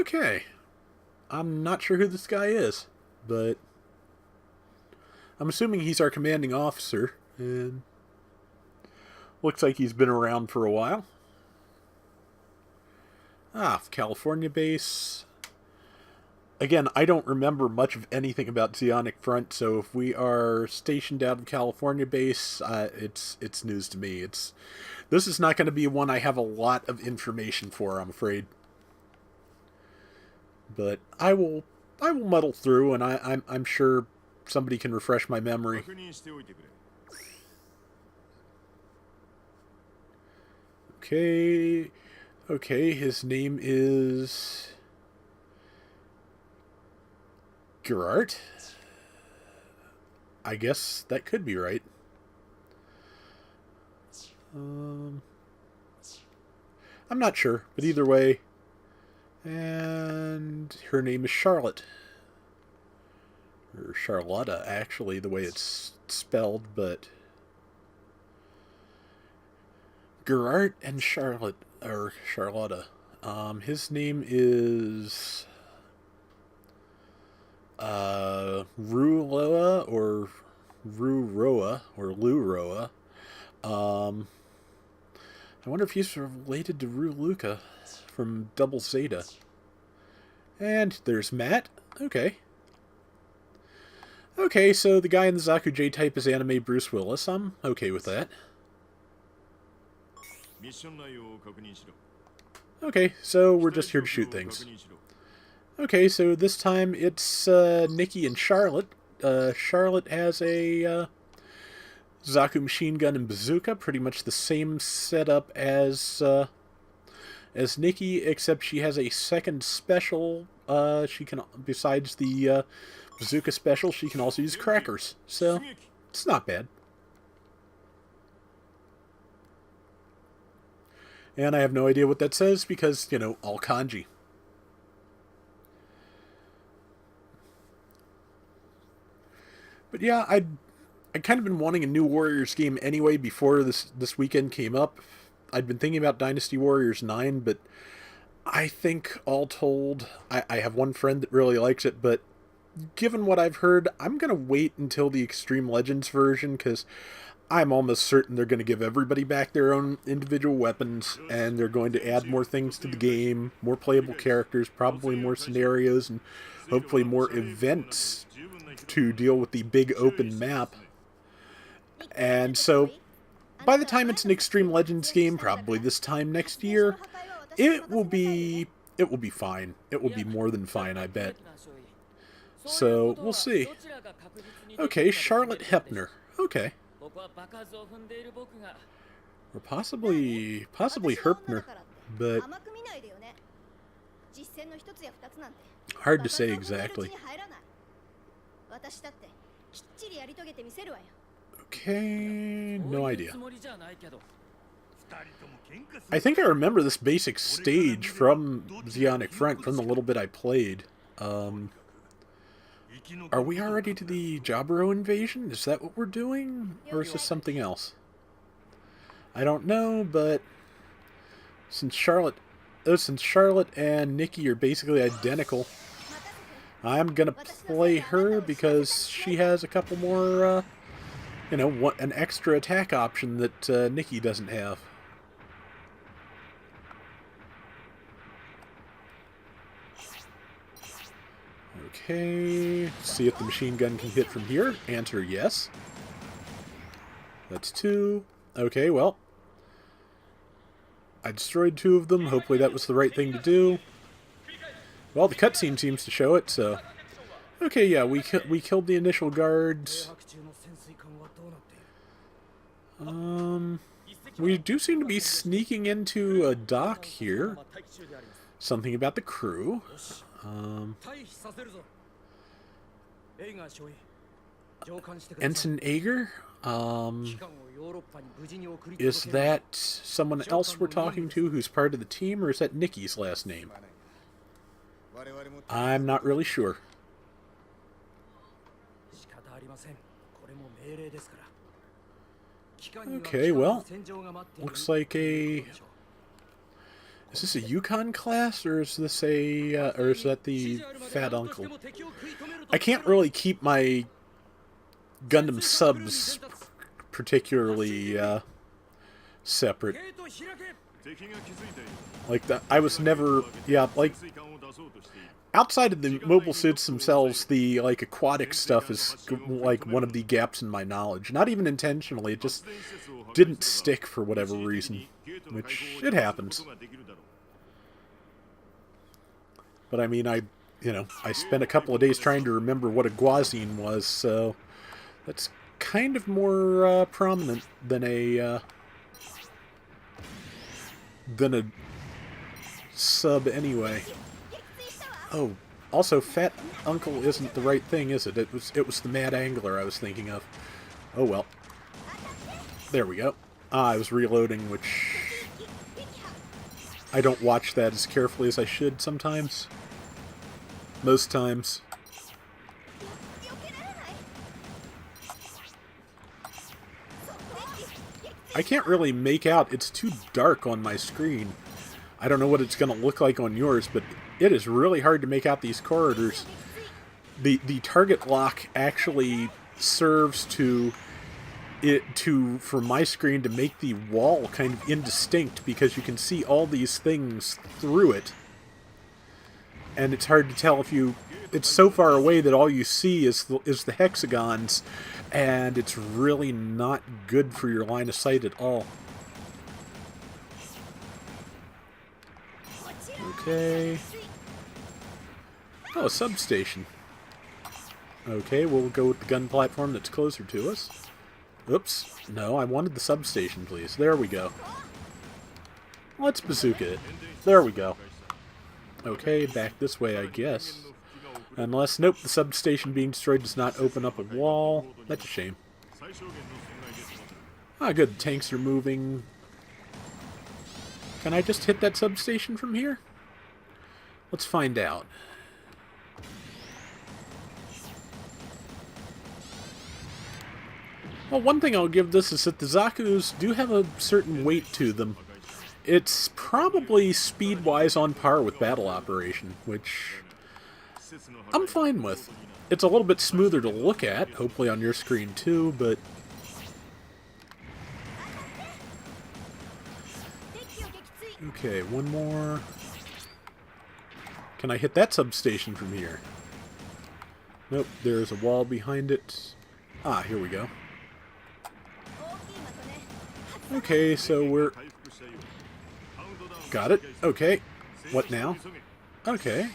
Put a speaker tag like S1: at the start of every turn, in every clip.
S1: Okay. I'm not sure who this guy is, but I'm assuming he's our commanding officer, and looks like he's been around for a while. Ah, California base. Again, I don't remember much of anything about Zeonic Front, so if we are stationed out of California base, it's news to me. This is not going to be one I have a lot of information for, I'm afraid. But I will muddle through, and I'm sure somebody can refresh my memory. Okay, okay, his name is Gerart. I guess that could be right. I'm not sure, but either way. And her name is Charlotte. Or Charlotta, actually, the way it's spelled, but Gerart and Charlotte, or Charlotta. His name is Ruloa, or Ruroa, or Luroa. I wonder if he's related to Ruluka from Double Zeta. And there's Matt. Okay. Okay, so the guy in the Zaku J-type is anime Bruce Willis. I'm okay with that. Okay, so we're just here to shoot things. Okay, so this time it's Nicki and Charlotte. Charlotte has a Zaku machine gun and bazooka, pretty much the same setup as Nicki, except she has a second special. She can, besides the bazooka special, she can also use crackers. So it's not bad. And I have no idea what that says because, you know, all kanji. But yeah, I'd kind of been wanting a new Warriors game anyway before this weekend came up. I'd been thinking about Dynasty Warriors 9, but I think all told, I have one friend that really likes it, but given what I've heard, I'm going to wait until the Extreme Legends version, because I'm almost certain they're going to give everybody back their own individual weapons, and they're going to add more things to the game, more playable characters, probably more scenarios, and hopefully more events to deal with the big open map. And so, by the time it's an Extreme Legends game, probably this time next year, it will be fine. It will be more than fine, I bet. So, we'll see. Okay, Charlotte Hepner. Okay. Or possibly Herpner, but hard to say exactly. Okay, no idea. I think I remember this basic stage from Zeonic Front, from the little bit I played. Are we already to the Jaburo invasion? Is that what we're doing? Or is this something else? I don't know, but since Charlotte and Nicki are basically identical, I'm gonna play her because she has a couple more, you know, an extra attack option that Nicki doesn't have. Okay, see if the machine gun can hit from here. Answer, yes. That's 2. Okay, well, I destroyed 2 of them. Hopefully that was the right thing to do. Well, the cutscene seems to show it, so... Okay, yeah, we killed the initial guards. We do seem to be sneaking into a dock here. Something about the crew. Ensign Ager? Is that someone else we're talking to who's part of the team, or is that Nicki's last name? I'm not really sure. Okay, well, looks like a Is this a Yukon class, or is this a, or is that the fat uncle? I can't really keep my Gundam subs particularly separate. Like that, I was never, yeah, like outside of the mobile suits themselves, the like aquatic stuff is like one of the gaps in my knowledge. Not even intentionally, it just didn't stick for whatever reason, which it happens. But I mean, I spent a couple of days trying to remember what a guazine was, so that's kind of more prominent than a sub anyway. Oh, also, Fat Uncle isn't the right thing, is it? It was the Mad Angler I was thinking of. Oh well. There we go. I was reloading, which I don't watch that as carefully as I should sometimes. Most times. I can't really make out. It's too dark on my screen. I don't know what it's going to look like on yours, but it is really hard to make out these corridors. The target lock actually serves for my screen to make the wall kind of indistinct because you can see all these things through it. And it's hard to tell if it's so far away that all you see is the hexagons, and it's really not good for your line of sight at all. Okay. Oh, a substation. Okay, we'll go with the gun platform that's closer to us. Oops. No, I wanted the substation, please. There we go. Let's bazooka it. There we go. Okay, back this way, I guess. Unless, nope, the substation being destroyed does not open up a wall. That's a shame. Ah, good. Tanks are moving. Can I just hit that substation from here? Let's find out. Well, one thing I'll give this is that the Zaku's do have a certain weight to them. It's probably speed-wise on par with Battle Operation, which I'm fine with. It's a little bit smoother to look at, hopefully on your screen too, but okay, one more. Can I hit that substation from here? Nope, there's a wall behind it. Ah, here we go. Okay, so we're... Got it. Okay. What now? Okay.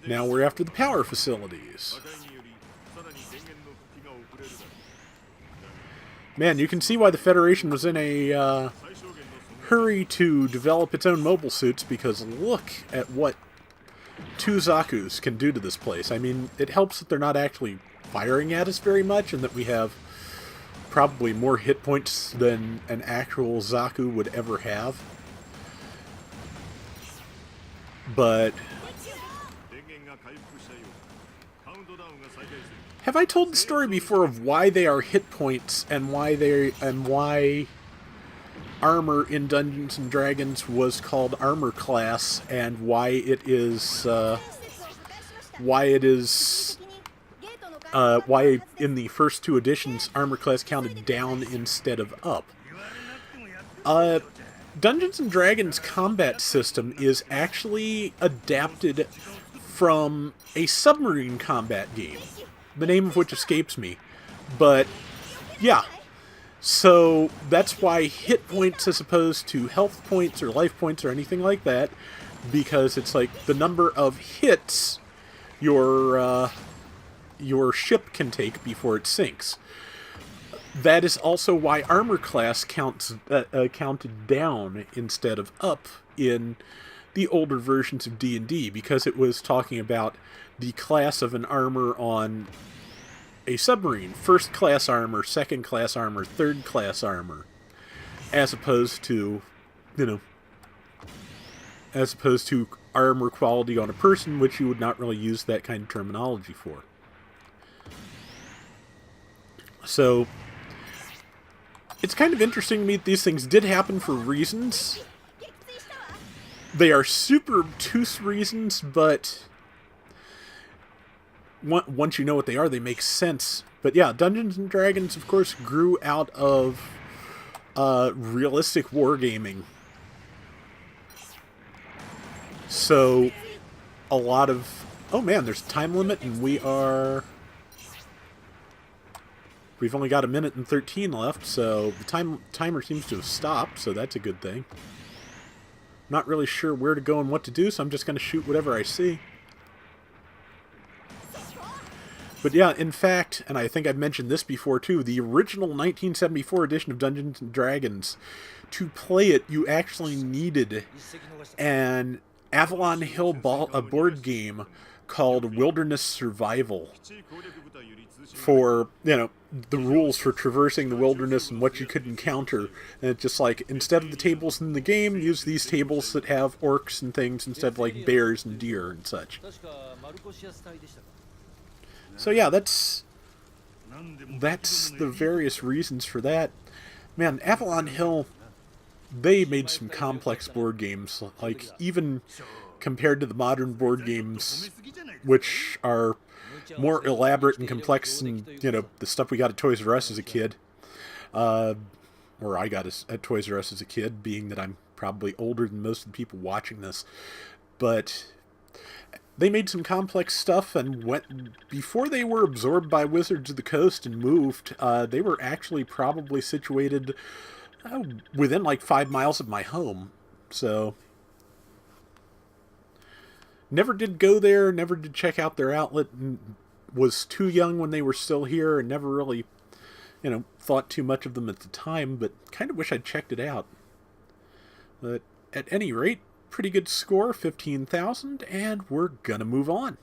S1: Now we're after the power facilities. Man, you can see why the Federation was in a hurry to develop its own mobile suits, because look at what two Zaku's can do to this place. I mean, it helps that they're not actually firing at us very much, and that we have probably more hit points than an actual Zaku would ever have. But have I told the story before of why they are hit points and why armor in Dungeons and Dragons was called armor class, and why in the first two editions armor class counted down instead of up? Dungeons and Dragons combat system is actually adapted from a submarine combat game, the name of which escapes me. But yeah, so that's why hit points as opposed to health points or life points or anything like that, because it's like the number of hits your ship can take before it sinks. That is also why armor class counted down instead of up in the older versions of D&D, because it was talking about the class of an armor on a submarine. First class armor, second class armor, third class armor. As opposed to, armor quality on a person, which you would not really use that kind of terminology for. So it's kind of interesting to me that these things did happen for reasons. They are super obtuse reasons, but once you know what they are, they make sense. But yeah, Dungeons and Dragons, of course, grew out of realistic wargaming. So a lot of... Oh man, there's a time limit, and we've only got 1:13 left, so the timer seems to have stopped, so that's a good thing. Not really sure where to go and what to do, so I'm just going to shoot whatever I see. But yeah, in fact, and I think I've mentioned this before too, the original 1974 edition of Dungeons & Dragons, to play it, you actually needed an Avalon Hill board game called Wilderness Survival for, you know, the rules for traversing the wilderness and what you could encounter. And it's just like, instead of the tables in the game, use these tables that have orcs and things instead of like bears and deer and such. So yeah, that's the various reasons for that. Man, Avalon Hill, they made some complex board games, like even compared to the modern board games, which are more elaborate and complex than, you know, the stuff we got at Toys R Us as a kid. Or I got at Toys R Us as a kid, being that I'm probably older than most of the people watching this. But they made some complex stuff, and before they were absorbed by Wizards of the Coast and moved, they were actually probably situated within like 5 miles of my home. So never did go there, never did check out their outlet, and was too young when they were still here, and never really, you know, thought too much of them at the time, but kind of wish I'd checked it out. But at any rate, pretty good score, 15,000, and we're gonna move on.